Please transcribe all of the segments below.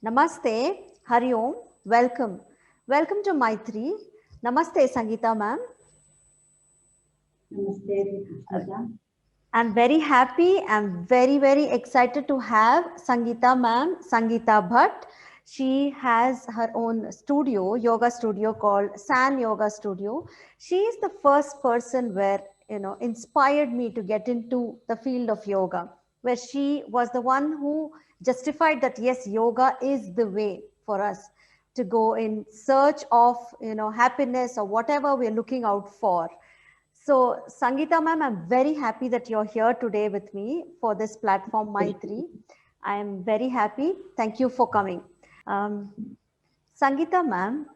Namaste, Hari Om, welcome. Welcome to Maitri. Namaste, Sangeeta ma'am. Namaste, Smita. I'm very happy. I'm very excited to have Sangeeta ma'am, Sangeeta Bhatt. She has her own studio, yoga studio called San Yoga Studio. She is the first person where, inspired me to get into the field of yoga, where she was the one who justified that, yes, yoga is the way for us to go in search of, happiness or whatever we're looking out for. So, Sangeeta ma'am, I'm very happy that you're here today with me for this platform, Maitri. I am very happy. Thank you for coming. Um, Sangeeta ma'am,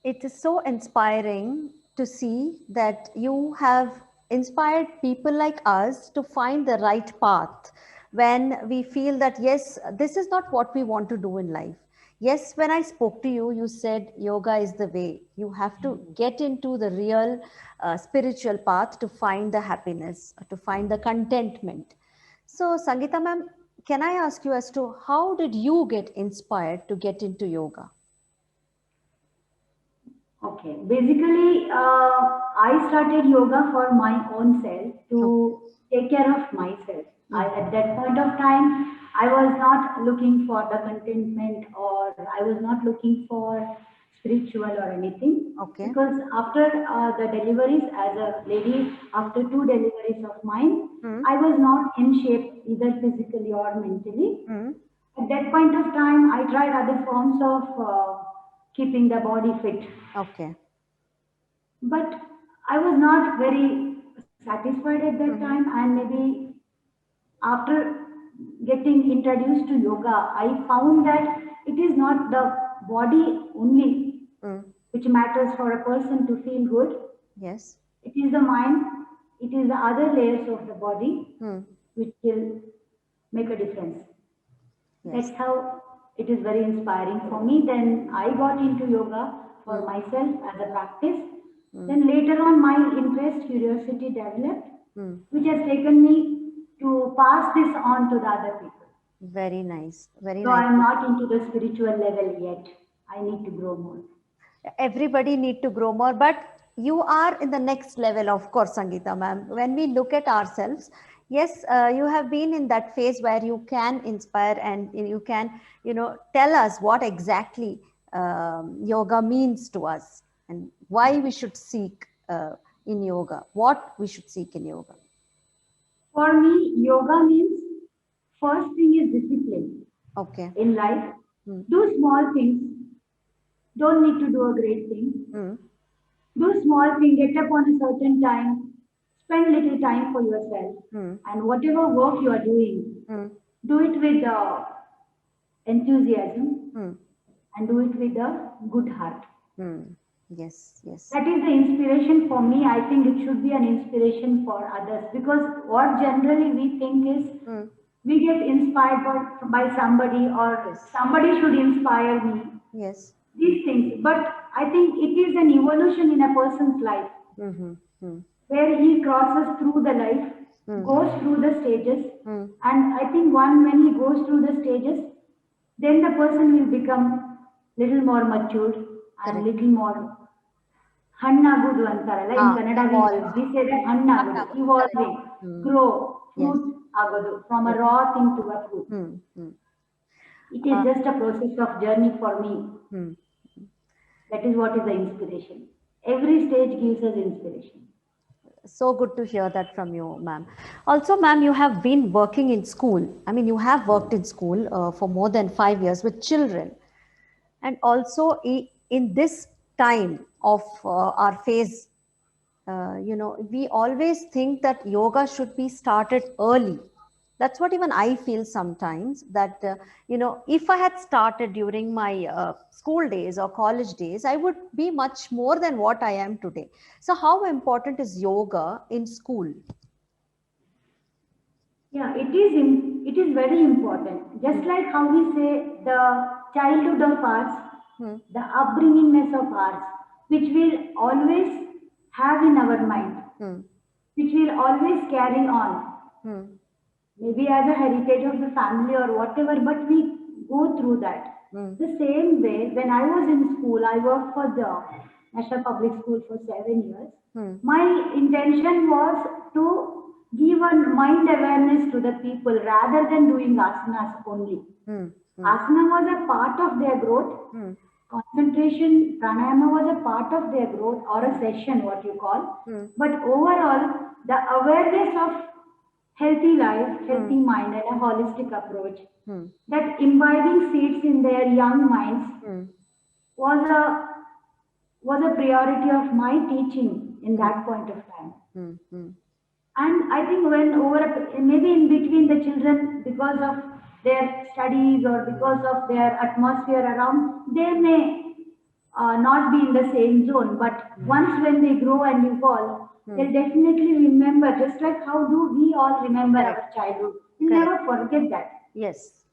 it is so inspiring to see that you have inspired people like us to find the right path when we feel that, yes, this is not what we want to do in life. Yes, when I spoke to you, you said yoga is the way. You have to get into the real spiritual path to find the happiness, to find the contentment. So, Sangeeta ma'am, can I ask you as to how did you get inspired to get into yoga? Okay, basically, I started yoga for my own self Okay. to take care of myself. Mm. At that point of time, I was not looking for the contentment or I was not looking for spiritual or anything Okay. because after the deliveries as a lady, after two deliveries of mine, Mm. I was not in shape either physically or mentally. Mm. At that point of time, I tried other forms of keeping the body fit, Okay. but I was not very satisfied at that Mm-hmm. time. And maybe after getting introduced to yoga, I found that it is not the body only Mm. which matters for a person to feel good. Yes. It is the mind, it is the other layers of the body Mm. which will make a difference. Yes. That's how it is very inspiring for me. Then I got into yoga for Mm. myself as a practice. Mm. Then later on, my interest, curiosity developed, Mm. which has taken me to pass this on to the other people. Very nice. Very So nice. I'm not into the spiritual level yet. I need to grow more. Everybody need to grow more, but you are in the next level, of course, Sangeeta ma'am. When we look at ourselves, yes, you have been in that phase where you can inspire and you can, tell us what exactly yoga means to us and why we should seek in yoga, what we should seek in yoga. For me, yoga means first thing is discipline Okay. in life. Mm. Do small things. Don't need to do a great thing. Mm. Do small thing, get up on a certain time, spend little time for yourself, Mm. and whatever work you are doing, Mm. do it with enthusiasm Mm. and do it with a good heart. Mm. Yes, yes. That is the inspiration for me. I think it should be an inspiration for others because what generally we think is Mm. we get inspired by somebody or Yes, somebody should inspire me. yes. These things, but I think it is an evolution in a person's life Mm-hmm. Mm. where he crosses through the life, Mm. goes through the stages, Mm. and I think when he goes through the stages, then the person will become little more matured and Correct. little more ಹಣ್ಣಾಗುದು ಅಂತಾರಲ್ಲ in Kannada Evolve. we say that ಹಣ್ಣಾಗುದು Correct. evolving, Mm. grow, Yes. fruit ಆಗೋದು from a Yes. raw thing to a fruit. Mm. Mm. It is just a process of journey for me. Mm. That is what is the inspiration. Every stage gives us inspiration. So good to hear that from you, ma'am. Also, ma'am, you have been working in school. I mean, you have worked in school for more than 5 years with children. And also in this time of our phase, we always think that yoga should be started early. That's what even I feel sometimes, that if I had started during my school days or college days, I would be much more than what I am today. So how important is yoga in school? Yeah, it is very important. Just Hmm. like how we say the childhood of ours, Hmm. the upbringingness of ours, which we'll always have in our mind, Hmm. which we'll always carry on, Hmm. maybe as a heritage of the family or whatever, but we go through that. The same way, when I was in school, I worked for the National Public School for 7 years. My intention was to give a mind awareness to the people rather than doing asanas only. Asana was a part of their growth. Concentration, pranayama was a part of their growth, or a session, what you call. But overall, the awareness of healthy life, healthy mind, and a holistic approach, that imbibing seeds in their young minds was a priority of my teaching in that point of time. And I think when maybe in between the children, because of their studies or because of their atmosphere around, they may not be in the same zone. But once when they grow and evolve, they'll definitely remember, just like how do we all remember our childhood. We never forget that. Yes.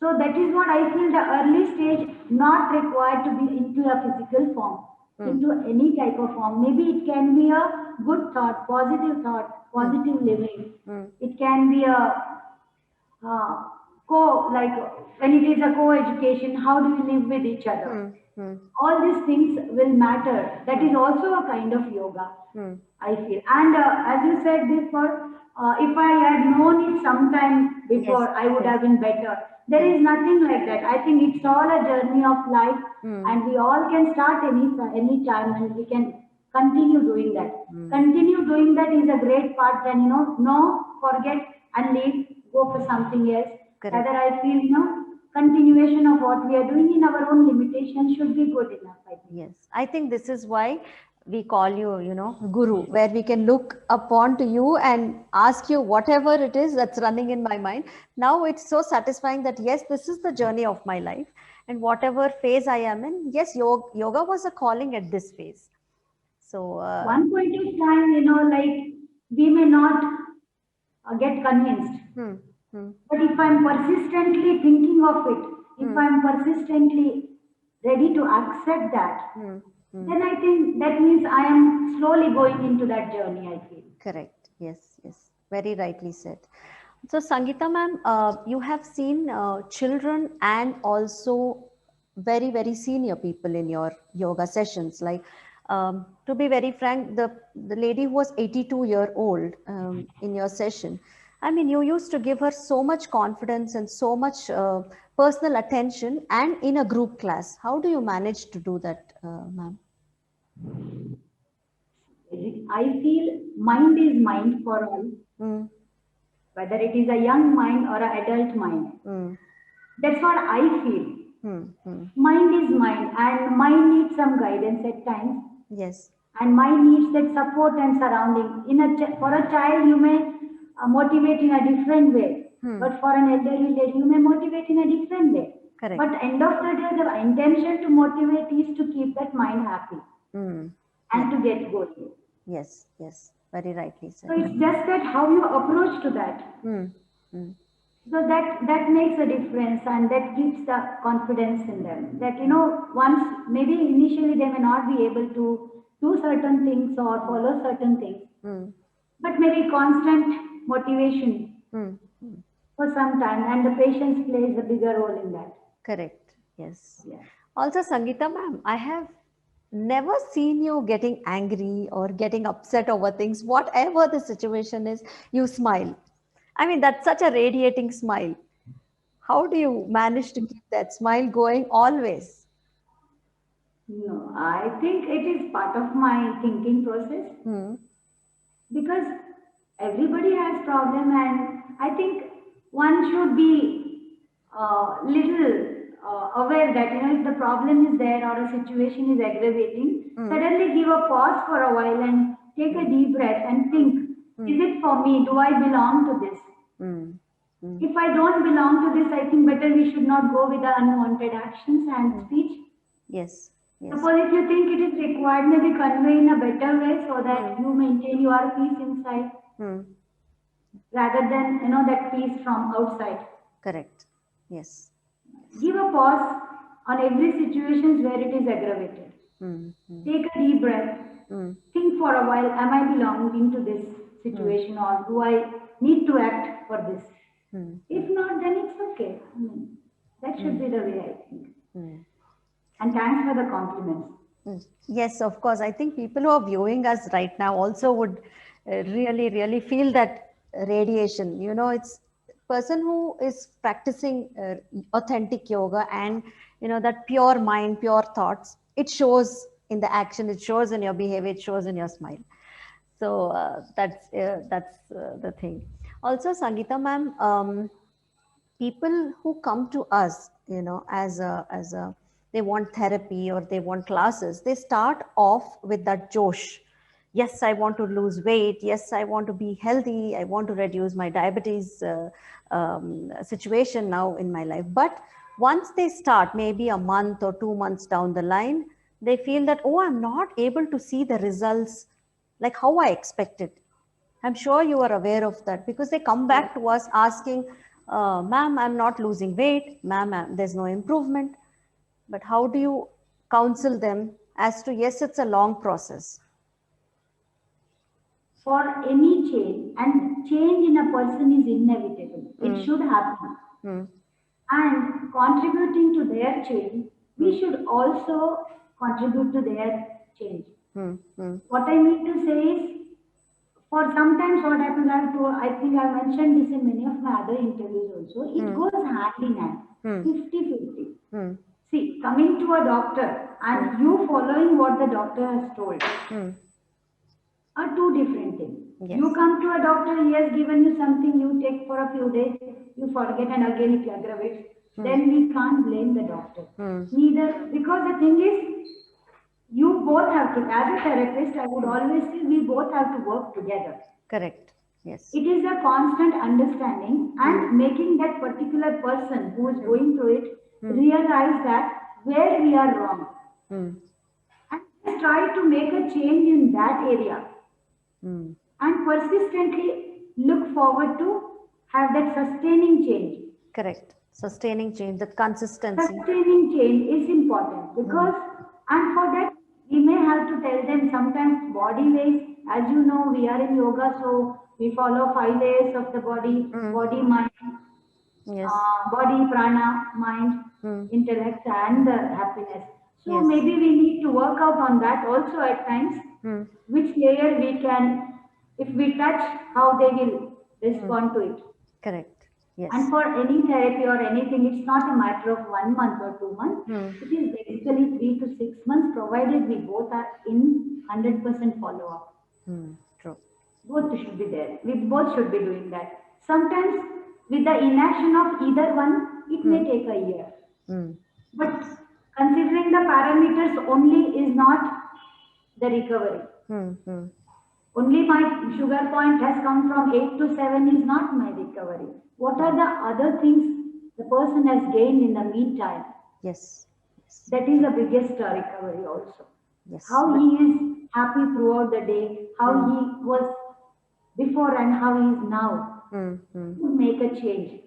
So that is what I feel, the early stage, not required to be into a physical form, into any type of form. Maybe it can be a good thought, positive living. It can be a like when it is a co-education, how do we live with each other? All these things will matter. That is also a kind of yoga, I feel. And as you said before, if I had known it sometime before, I would have been better. There is nothing like that. I think it's all a journey of life, and we all can start any time, and we can continue doing that. Continue doing that is a great part. Then no, forget and leave, go for something else. Rather, I feel continuation of what we are doing in our own limitations should be good enough, I think. Yes, I think this is why we call you, Guru, where we can look upon to you and ask you whatever it is that's running in my mind. Now it's so satisfying that yes, this is the journey of my life, and whatever phase I am in, yes, yoga was a calling at this phase. So one point of time, like we may not get convinced. But if I'm persistently thinking of it, if I'm persistently ready to accept that, then I think that means I am slowly going into that journey, I feel. Correct. Yes, yes. Very rightly said. So, Sangeeta ma'am, you have seen children and also very, very senior people in your yoga sessions. Like, to be very frank, the lady who was 82-year-old in your session, I mean, you used to give her so much confidence and so much personal attention, and in a group class. How do you manage to do that, ma'am? I feel mind is mind for all, whether it is a young mind or an adult mind. That's what I feel. Mind is mind, and mind needs some guidance at times. Yes. And mind needs that support and surrounding. For a child, you may motivate in a different way, but for an elderly lady, you may motivate in a different way. Correct. But end of the day, the intention to motivate is to keep that mind happy and to get going. Yes, yes, very rightly said. So it's just that how you approach to that. So that makes a difference, and that gives the confidence in them. That once maybe initially they may not be able to do certain things or follow certain things, but maybe constant motivation for some time, and the patience plays a bigger role in that. Correct. Yes. Yeah. Also, Sangeeta ma'am, I have never seen you getting angry or getting upset over things. Whatever the situation is, you smile. I mean, that's such a radiating smile. How do you manage to keep that smile going always? No, I think it is part of my thinking process, because everybody has problem, and I think one should be little aware that if the problem is there or a situation is aggravating, suddenly give a pause for a while and take a deep breath and think, is it for me? Do I belong to this? If I don't belong to this, I think better we should not go with the unwanted actions and speech. Yes. Yes. Suppose if you think it is required, maybe convey in a better way so that you maintain your peace inside, rather than that peace from outside. Correct. Yes. Give a pause on every situation where it is aggravated. Take a deep breath. Think for a while, am I belonging to this situation, or do I need to act for this? If not, then it's okay. I mean, that should be the way, I think. And thanks for the compliments. Yes, of course. I think people who are viewing us right now also would really, really feel that radiation. You know, it's person who is practicing authentic yoga and, you know, that pure mind, pure thoughts, it shows in the action, it shows in your behavior, it shows in your smile. So that's the thing. Also, Sangeeta ma'am, people who come to us, you know, as a they want therapy or they want classes, they start off with that josh. Yes, I want to lose weight. Yes, I want to be healthy. I want to reduce my diabetes situation now in my life. But once they start, maybe a month or 2 months down the line, they feel that, oh, I'm not able to see the results like how I expected. I'm sure you are aware of that because they come back to us asking, ma'am, I'm not losing weight. Ma'am, there's no improvement. But how do you counsel them as to, yes, it's a long process? For any change, and change in a person is inevitable. It should happen. And contributing to their change, we should also contribute to their change. What I mean to say is, for sometimes what happens, I think I mentioned this in many of my other interviews also, it goes hand in hand, 50-50. See, coming to a doctor and you following what the doctor has told are two different things. Yes. You come to a doctor, he has given you something, you take for a few days, you forget, and again it aggravates. Then we can't blame the doctor. Neither, because the thing is, you both have to, as a therapist, I would always say we both have to work together. Correct. Yes. It is a constant understanding and making that particular person who is going through it realize that where we are wrong. And try to make a change in that area. And persistently look forward to have that sustaining change. Correct. Sustaining change, that consistency. Sustaining change is important because, and for that, we may have to tell them sometimes body ways. As you know, we are in yoga, so we follow 5 layers of the body, body, mind, body, prana, mind, intellect, and happiness. So maybe we need to work out on that also at times. Which layer we can, if we touch, how they will respond to it. Correct. Yes. And for any therapy or anything, it's not a matter of 1 month or 2 months. It is basically 3 to 6 months, provided we both are in 100% follow up. True. Both should be there. We both should be doing that. Sometimes, with the inaction of either one, it may take a year. But considering the parameters only is not the recovery. Only my sugar point has come from 8 to 7 is not my recovery. What are the other things the person has gained in the meantime? Yes. That is the biggest recovery also. Yes. How he is happy throughout the day, how he was before and how he is now. To make a change.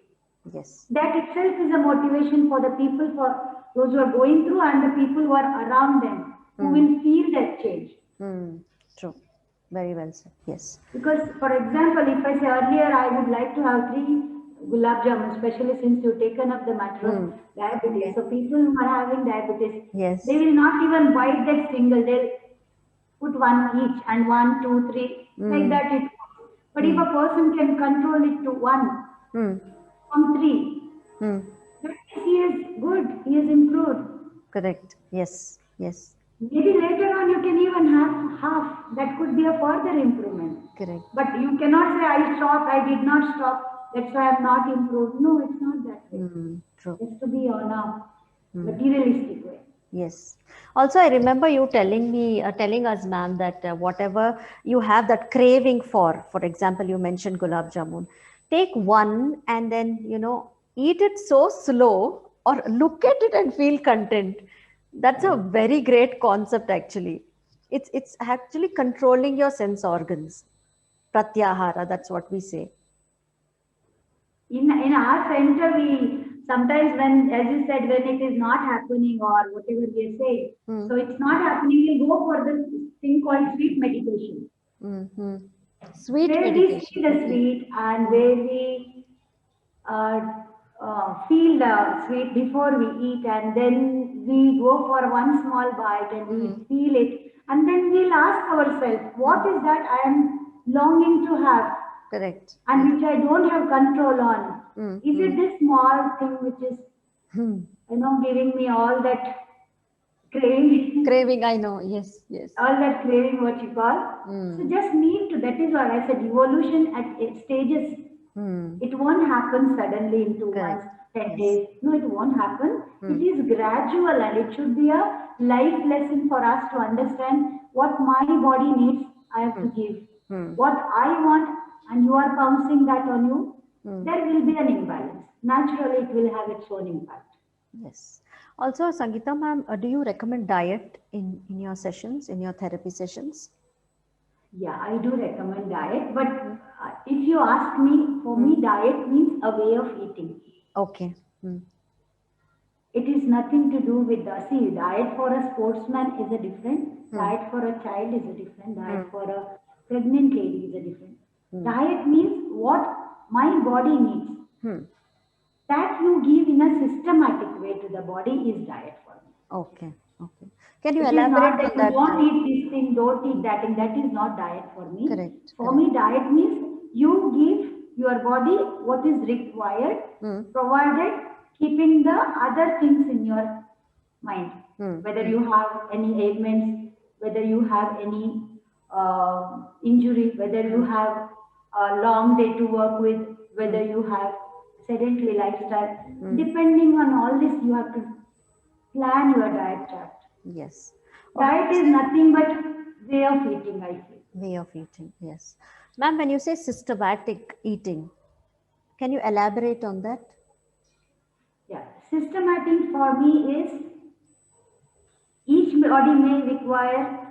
Yes. That itself is a motivation for the people, for those who are going through and the people who are around them, who will feel that change. True. Very well said. Yes. Because, for example, if I say earlier I would like to have 3 gulab jamun, especially since you've taken up the matter of diabetes. So people who are having diabetes, they will not even bite that single. They'll put one each and 1, 2, 3, like that it goes. But if a person can control it to 1 from 3, that means he is good, he is improved. Correct. Yes. Yes. Maybe later on you can even have half. That could be a further improvement. Correct. But you cannot say I stopped, I did not stop, that's why I have not improved. No, it's not that way. True. It's to be on a materialistic way. Yes. Also, I remember you telling me, telling us, ma'am, that whatever you have that craving for example, you mentioned gulab jamun, take one and then, you know, eat it so slow or look at it and feel content. That's a very great concept, actually. It's actually controlling your sense organs. Pratyahara, that's what we say. In our center, we sometimes when, as you said, when it is not happening or whatever we say, so it's not happening, we go for the thing called sweet meditation. Sweet where meditation. we see the sweet and where we feel the sweet before we eat, and then we go for one small bite and we feel it, and then we'll ask ourselves, what is that I am longing to have? Correct. And which I don't have control on. Is it this small thing which is, giving me all that craving? Craving, I know. Yes, yes. All that craving, what you call. So just need to, that is what I said, evolution at stages. It won't happen suddenly in 2 months, 10 days. No, it won't happen. It is gradual, and it should be a life lesson for us to understand what my body needs, I have to give. What I want, and you are pouncing that on you, there will be an imbalance. Naturally, it will have its own impact. Yes. Also, Sangeeta ma'am, do you recommend diet in your sessions, in your therapy sessions? Yeah, I do recommend diet, but if you ask me, for me, diet means a way of eating. Okay. It is nothing to do with the, see, diet for a sportsman is a different, diet for a child is a different, diet for a pregnant lady is a different. Diet means what my body needs. That you give in a systematic way to the body is diet for me. Okay. Okay. Can you it elaborate is not that on that? You don't eat this thing, don't eat that thing. That is not diet for me. Correct. For me, diet means you give your body what is required, provided keeping the other things in your mind. Whether you have any ailments, whether you have any injury, whether you have a long day to work with, whether you have sedentary lifestyle. Depending on all this, you have to plan your diet chart. Yes. Diet is nothing but way of eating, I feel. Way of eating, yes. Ma'am, when you say systematic eating, can you elaborate on that? Yeah, systematic for me is each body may require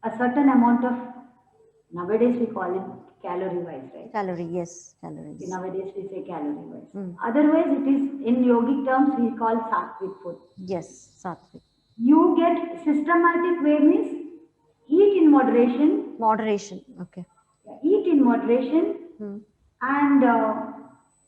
a certain amount of, nowadays we call it calorie wise, right? Calorie, yes, calories. Nowadays we say calorie wise. Otherwise, it is in yogic terms we call sattvic food. Yes, sattvic. You get systematic way means eat in moderation. Moderation, okay. Eat in moderation and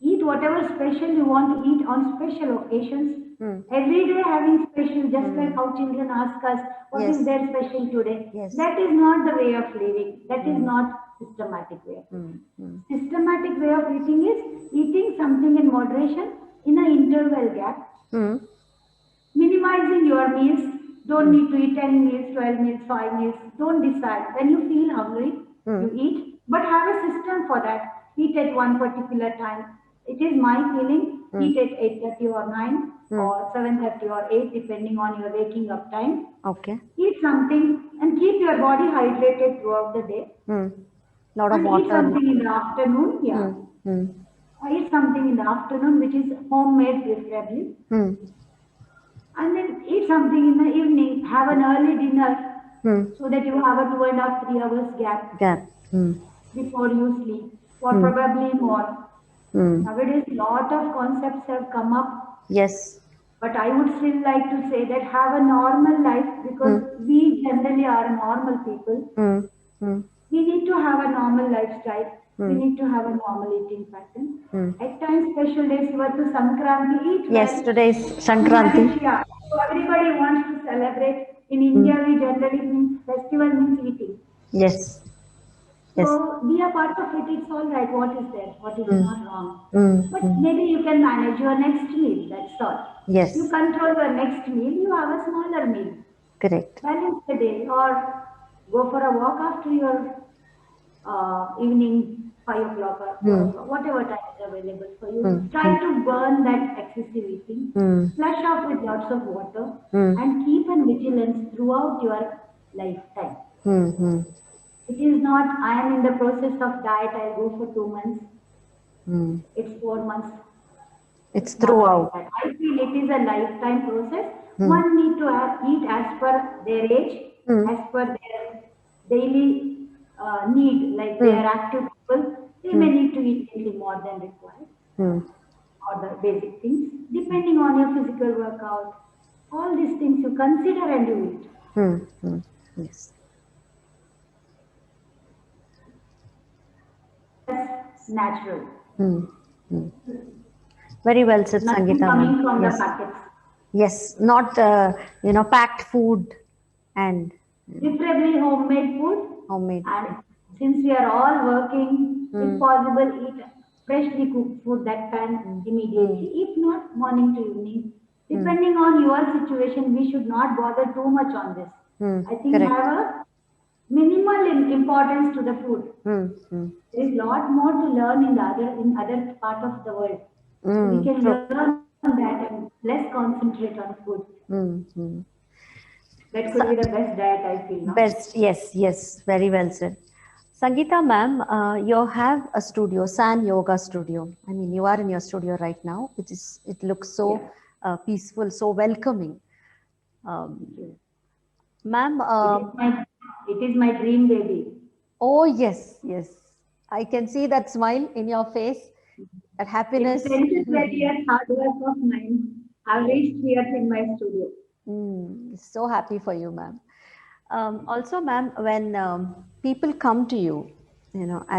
eat whatever special you want to eat on special occasions. Every day having special, just like how children ask us, what is their special today? Yes. That is not the way of living. That is not systematic way of eating. Systematic way of eating is eating something in moderation in an interval gap. Minimizing your meals. Don't need to eat 10 meals, 12 meals, 5 meals. Don't decide. When you feel hungry, you eat. But have a system for that. Eat at one particular time. It is my feeling. Eat at 8:30 or 9 or 7:30 or 8, depending on your waking up time. Okay. Eat something and keep your body hydrated throughout the day. Lot of water. Eat something in the afternoon. Yeah. Eat something in the afternoon, which is homemade preferably. And then eat something in the evening. Have an early dinner so that you have a 2.5 3 hours gap before you sleep, or probably more. Nowadays, lot of concepts have come up. Yes. But I would still like to say that have a normal life, because we generally are normal people. We need to have a normal lifestyle. We need to have a normal eating pattern. At times, special days, you are to Sankranti, eat Yes, well. today is Sankranti. Yeah. So everybody wants to celebrate. In India, we generally means festival means eating. Yes. Yes. So be a part of it. It's all right. What is there? What is not wrong? But maybe you can manage your next meal. That's all. Yes. You control your next meal. You have a smaller meal. Correct. Balance the day, or go for a walk after your evening 5 o'clock or 4 o'clock, whatever time is available for you. Try to burn that excessive eating. Flush off with lots of water and keep an vigilance throughout your lifetime. It is not, I am in the process of diet, I'll go for 2 months. It's 4 months. It's throughout. Like I feel it is a lifetime process. One need to eat as per their age, as per their daily need, like they are active people, they may need to eat little more than required, or the basic things, depending on your physical workout. All these things you consider and you eat. Yes. That's natural. Very well said, Nothing Sangeeta coming ma'am. from the Yes. packets. Yes, not packed food and Preferably homemade food. homemade. And since we are all working, if possible, eat freshly cooked food that can Mm. immediately. If not, morning to evening. Depending on your situation, we should not bother too much on this. I think Correct. have a minimal importance to the food. Mm. There is a lot more to learn in other part of the world. So we can True. learn that and less concentrate on food. Mm. That could be the best diet I feel now. Best, yes, very well said. Sangeeta ma'am, you have a studio, San Yoga Studio. I mean, you are in your studio right now, it looks so Yeah. peaceful, so welcoming. Okay. Ma'am, It is my dream baby. oh yes, I can see that smile in your face, that It's happiness. 10 to 12 years hard work of mine. I've reached here in my studio. So happy for you, ma'am. Also, ma'am, when people come to you,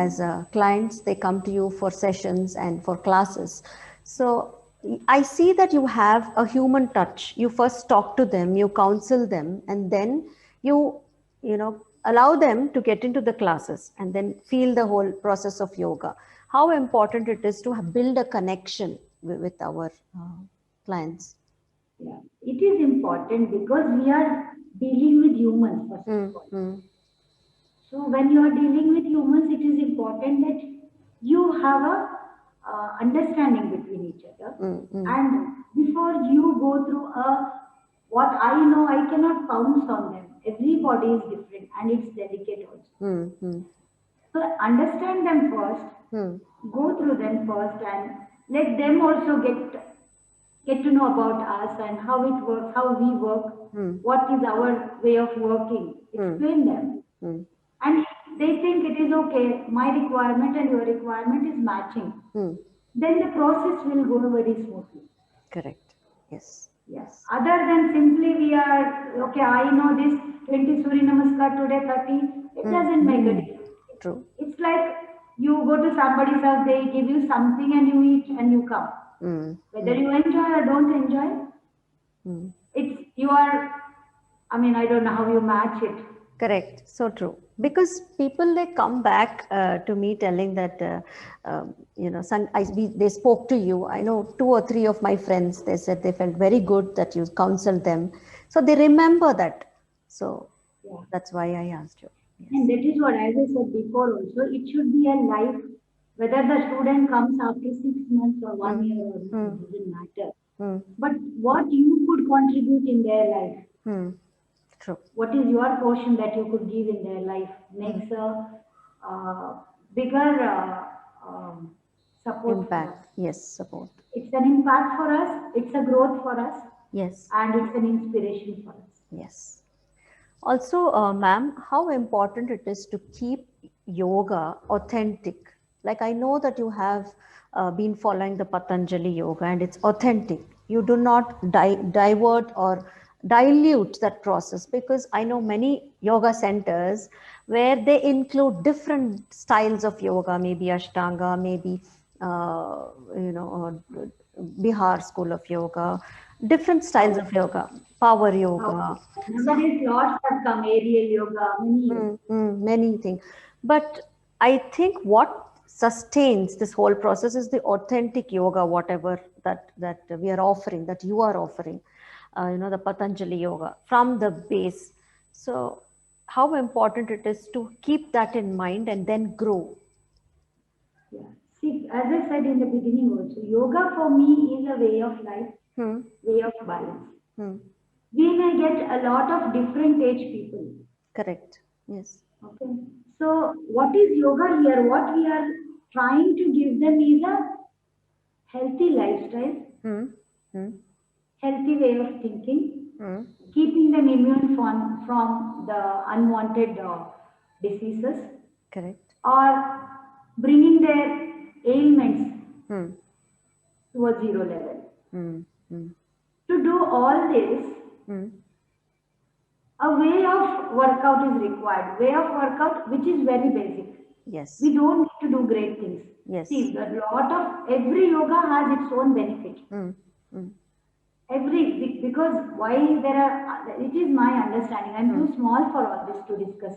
as clients, they come to you for sessions and for classes. So I see that you have a human touch. You first talk to them, you counsel them, and then allow them to get into the classes and then feel the whole process of yoga. How important it is to build a connection with our clients. Yeah. It is important because we are dealing with humans, first of all. So when you are dealing with humans, it is important that you have a understanding between each other. And before you go through what I know, I cannot pounce on them. Everybody is different and it's delicate also. So understand them first, go through them first, and let them also get to know about us and how it works, how we work, what is our way of working. Explain them. And they think it is okay, my requirement and your requirement is matching. Then the process will go very smoothly. Correct. Yes. Yes. Other than simply we are, okay, I know this 20 Surya Namaskar today, 30, it doesn't make a difference. True. It's like you go to somebody's house, they give you something and you eat and you come. Whether you enjoy or don't enjoy, it's you are, I mean, I don't know how you match it. Correct. So true. Because people, they come back to me telling that, they spoke to you. I know 2 or 3 of my friends, they said they felt very good that you counseled them. So they remember that. So that's why I asked you. Yes. And that is what, as I said before also, it should be a life, whether the student comes after 6 months or 1 year or it doesn't matter. But what you could contribute in their life. True. What is your portion that you could give in their life makes a bigger support. Impact. Yes, support. It's an impact for us, it's a growth for us. Yes. And it's an inspiration for us. Yes. Also, ma'am, how important it is to keep yoga authentic. Like I know that you have been following the Patanjali yoga and it's authentic. You do not divert or dilute that process, because I know many yoga centers where they include different styles of yoga, maybe Ashtanga, maybe Bihar school of yoga, different styles of yoga, power yoga. Nowadays, lots have come, aerial yoga, many things. But I think what sustains this whole process is the authentic yoga, whatever that we are offering, that you are offering, the Patanjali yoga from the base. So how important it is to keep that in mind and then grow. Yeah. See, as I said in the beginning also, yoga for me is a way of life, way of balance. We may get a lot of different age people. Correct. Yes. Okay. So what is yoga here? What we are trying to give them is a healthy lifestyle, healthy way of thinking, keeping them immune from the unwanted diseases. Correct. Or bringing their ailments to a zero level. To do all this, a way of workout is required. Way of workout which is very basic. Yes. We don't need to do great things. Yes. See, every yoga has its own benefit. Because why it is my understanding. I'm too small for all this to discuss.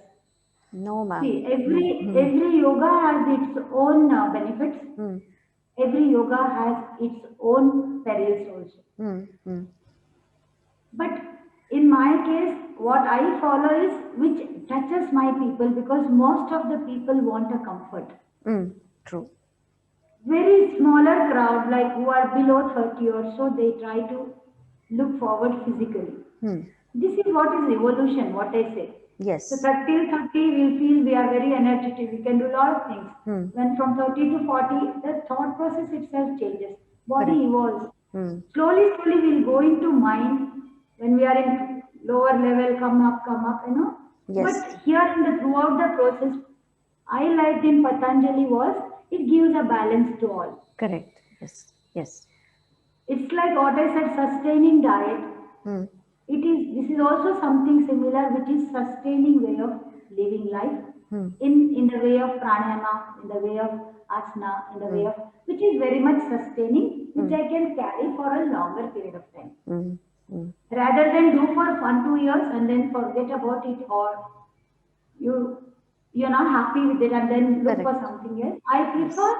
No, ma'am. See, every yoga has its own benefits. Every yoga has its own perils also. But in my case, what I follow is which touches my people, because most of the people want a comfort. True. Very smaller crowd, like who are below 30 or so, they try to look forward physically. This is what is evolution, what I say. Yes. So till 30, we feel we are very energetic, we can do a lot of things. When from 30 to 40, the thought process itself changes. Body evolves. Slowly, we'll go into mind when we are in lower level, come up, you know. Yes. But here throughout the process, I liked in Patanjali was it gives a balance to all. Correct. Yes. Yes. It's like what I said, sustaining diet. This is also something similar, which is sustaining way of living life in the way of pranayama, in the way of asana, in the way of which is very much sustaining, which I can carry for a longer period of time. Rather than do for 1-2 years and then forget about it, or you're not happy with it and then look for something else. I prefer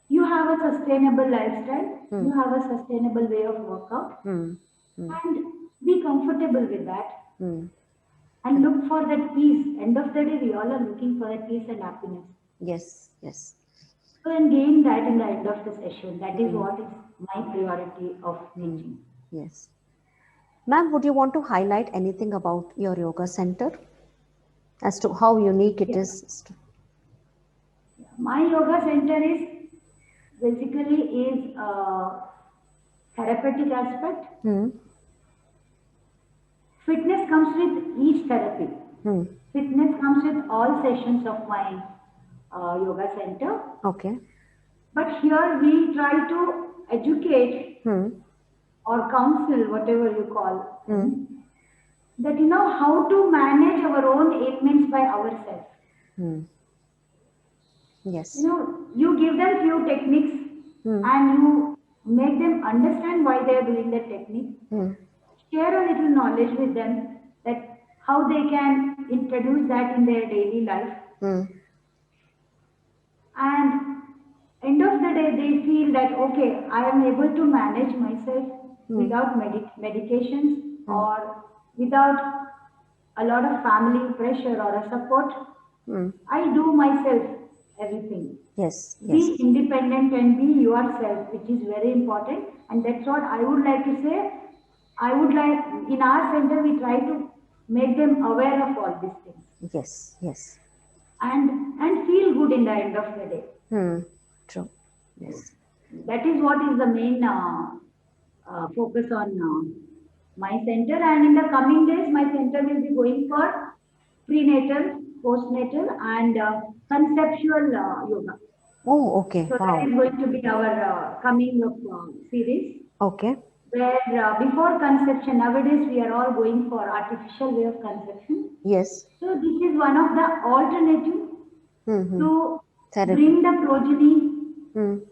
you have a sustainable lifestyle, you have a sustainable way of workout, and be comfortable with that. And look for that peace. End of the day, we all are looking for that peace and happiness. Yes, yes. So, and gain that in the end of the session. That is what is my priority of teaching. Yes. Ma'am, would you want to highlight anything about your yoga center as to how unique it is? My yoga center is basically therapeutic aspect. Fitness comes with each therapy. Fitness comes with all sessions of my yoga center. Okay. But here we try to educate or counsel, whatever you call, that how to manage our own ailments by ourselves. Yes. You give them few techniques and you make them understand why they are doing that technique. Share a little knowledge with them that how they can introduce that in their daily life. And end of the day, they feel that, okay, I am able to manage myself without medications or without a lot of family pressure or a support. I do myself everything. Yes, yes. Be independent and be yourself, which is very important. And that's what I would like to say. I would like, in our center, we try to make them aware of all these things. Yes, yes. And feel good in the end of the day. True. Yes. That is what is the main focus on my center. And in the coming days, my center will be going for prenatal, postnatal, and conceptual yoga. Oh, okay. So wow. that is going to be our coming up series. Okay. Where before conception, nowadays we are all going for artificial way of conception. Yes. So this is one of the alternative to Therapy. bring the progeny,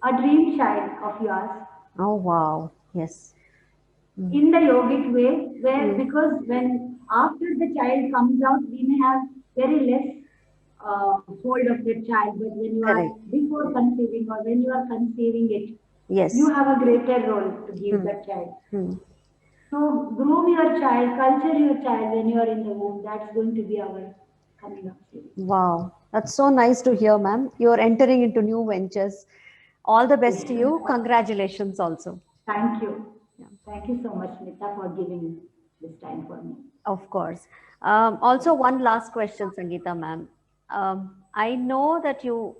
a dream child of yours. Oh, wow. Yes. In the yogic way, where because when after the child comes out, we may have very less hold of the child, but when you are before conceiving or when you are conceiving it, yes, you have a greater role to give that child. So groom your child, culture your child when you are in the womb. That's going to be our coming up series. Wow, that's so nice to hear, ma'am. You're entering into new ventures. All the best to you. Congratulations also. Thank you. Yeah. Thank you so much, Nita, for giving this time for me. Of course. Also, one last question, Sangeeta ma'am. I know that you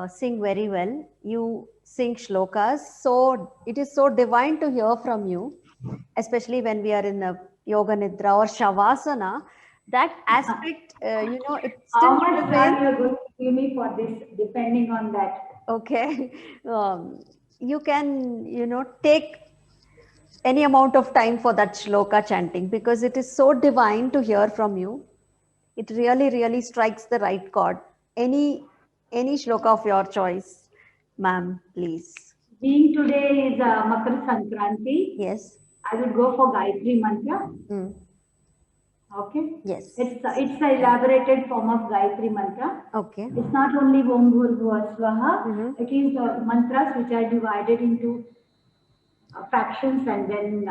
sing very well. You sing shlokas. So it is so divine to hear from you, especially when we are in the yoga nidra or shavasana. That aspect, it still how much time you are going to give me for this, depending on that. Okay. You can, take any amount of time for that shloka chanting because it is so divine to hear from you. It really, really strikes the right chord. Any shloka of your choice. Ma'am, please. Being today is Makar Sankranti, Yes. I would go for Gayatri Mantra. Okay. Yes. It's a elaborated form of Gayatri Mantra. Okay. It's not only Om Bhurbhuva Swaha. It is the mantras which are divided into fractions, and then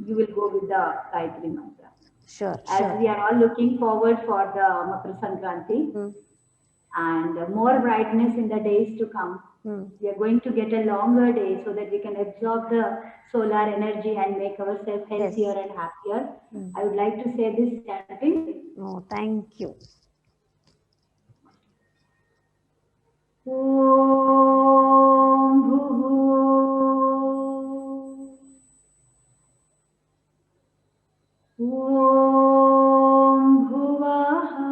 you will go with the Gayatri Mantra. Sure. As we are all looking forward for the Makar Sankranti and more brightness in the days to come. We are going to get a longer day so that we can absorb the solar energy and make ourselves healthier and happier. I would like to say this chanting. Oh, thank you. Om Bhuvu Om Bhuvaha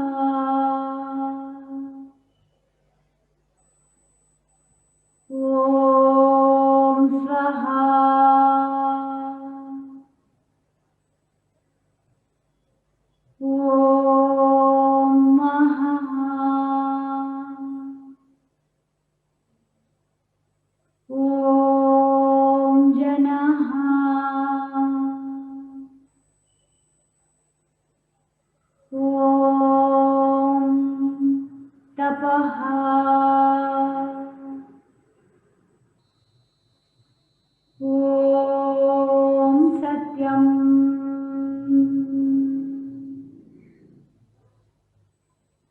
Om Swaha Om Maha Om Janaha Om Tapaha Om Satyam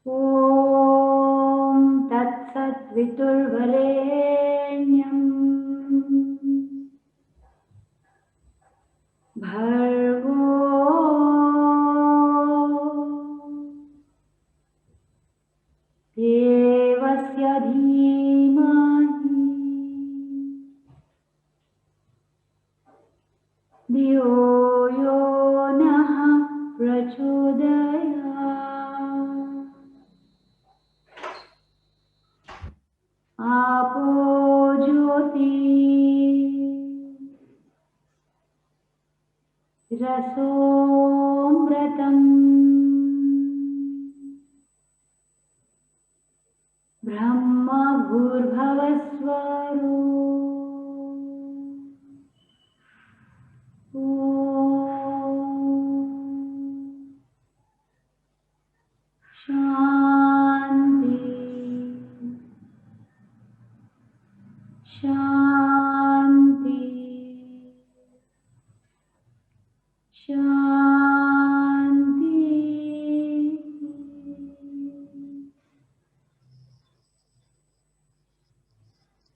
Om Tat Sat Viturvarenyam Bhargo Devasya Dhimahi Dhiyo Yo Naha Prachodayat Apo Jyoti Rasomratam Brahma Bhurbhavaswaro Shanti Shanti Shanti.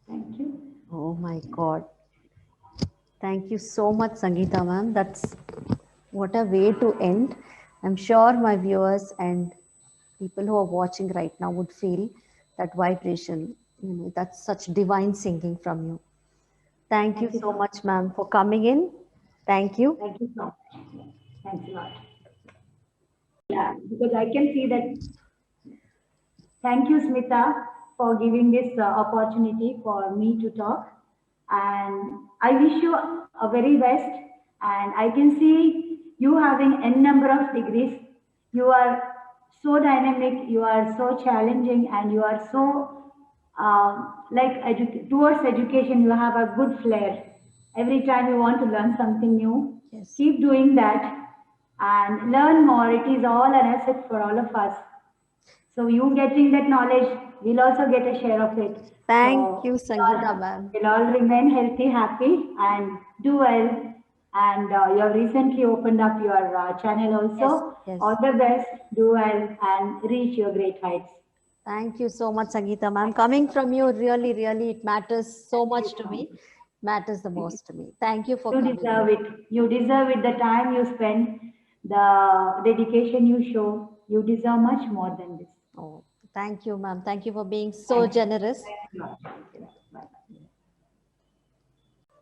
Thank you. Oh my God. Thank you so much, Sangeeta ma'am. That's what a way to end. I'm sure my viewers and people who are watching right now would feel that vibration. You know, that's such divine singing from you. Thank you so much, ma'am, for coming in. Thank you. Thank you so much. Thanks a lot. Yeah, because I can see that. Thank you, Smita, for giving this opportunity for me to talk. And I wish you a very best. And I can see you having n number of degrees. You are so dynamic, you are so challenging, and you are so towards education, you have a good flair. Every time you want to learn something new, keep doing that and learn more. It is all an asset for all of us. So you getting that knowledge, we'll also get a share of it. Thank you, Sangeeta ma'am. We'll all remain healthy, happy, and do well. And you have recently opened up your channel also. Yes. All the best, do well, and reach your great heights. Thank you so much, Sangeeta ma'am. Coming from you, really, really, it matters so much to me. Matters the most to me. Thank you for coming. You deserve it. You deserve it. The time you spend, the dedication you show, you deserve much more than this. Oh, thank you, ma'am. Thank you for being so generous.